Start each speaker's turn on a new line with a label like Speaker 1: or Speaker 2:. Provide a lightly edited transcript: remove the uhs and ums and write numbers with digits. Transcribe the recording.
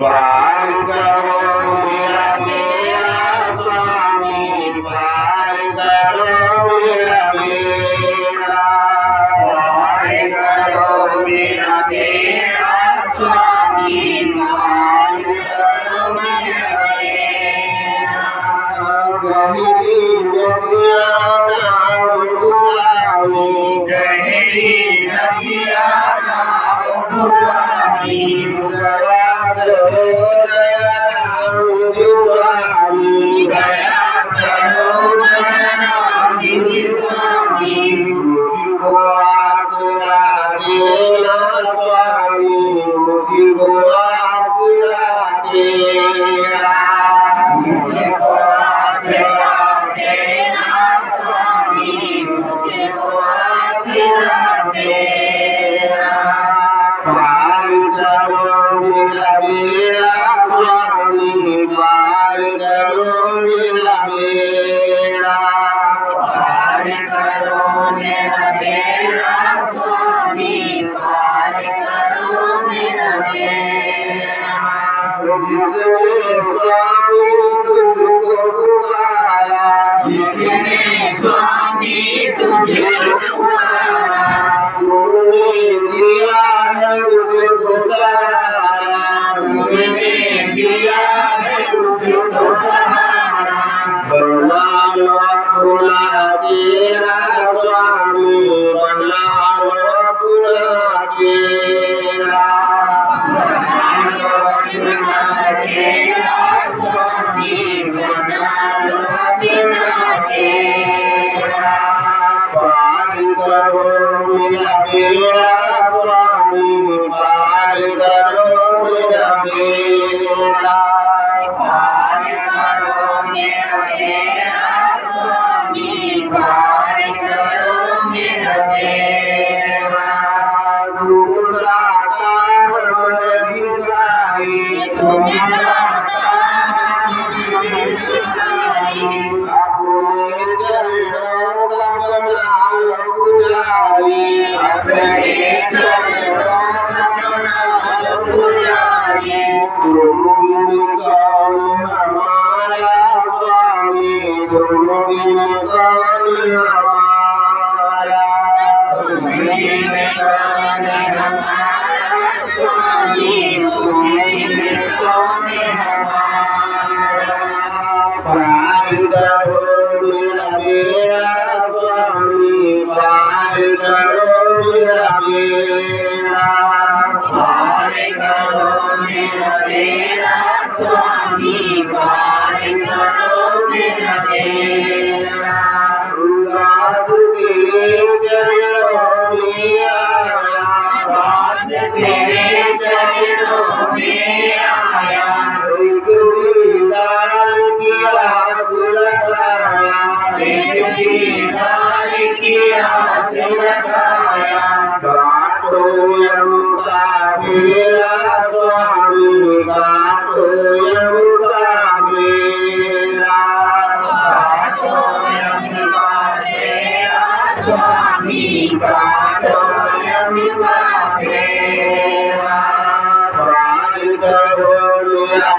Speaker 1: पार करो मेरा बेड़ा स्वामी, पार करो मेरा बेड़ा, पार करो मेरा बेड़ा स्वामी, पार करो मेरा बेड़ा। गहरी नदियाँ नाव बुराई, गहरी नदियाँ नाव बुराई, दया करो दयाराम जी स्वामी, दया करो दयाराम जी स्वामी, मुझको आसरा देना स्वामी, मुझको आसरा तेरा, मुझको आसरा देना स्वामी, मुझको आसरा तेरा। पार करो मेरा बेड़ा स्वामी, पार करो मेरा बेड़ा, पार करो मेरा बेड़ा स्वामी, पार करो मेरा बेड़ा। जिसने स्वामी तुझको पुकारा, जिसने स्वामी तुझको पुकारा, तूने दिया है उसको सहारा, तूने दिया है उसको सहारा। बना लो अपना चेहरा स्वामी, बना लो अपना चेहरा, बना लो अपना चेहरा स्वामी, बना लो अपना चेहरा। पार करो मेरा बेड़ा स्वामी, पार करो मेरा बेड़ा, पार करो मेरा बेड़ा स्वामी, पार करो मेरा बेड़ा। दाता मन भिखारी, तुम दाता मन भिखारी, अपने चरणों का बनाओ पुजारी, अपने चरणों का बनाओ पुजारी। तुम बिन कौन हमारा स्वामी, तुम बिन कौन हमारा, तुम बिन कौन हमारा स्वामी, तुम बिन कौन हमारा। पार करो मेरा बेड़ा स्वामी, पार करो मेरा बेड़ा, पार करो मेरा बेड़ा स्वामी, पार करो मेरा बेड़ा। दास तेरे चरणों में आया, दास तेरे चरणों में आया, एक दीदार की आस लगाया, एक दीदार की आस लगाया। काटो यम का फेरा स्वामी, काटो यम का फेरा, काटो यम का फेरा स्वामी, काटो यम का फेरा। पार करो मेरा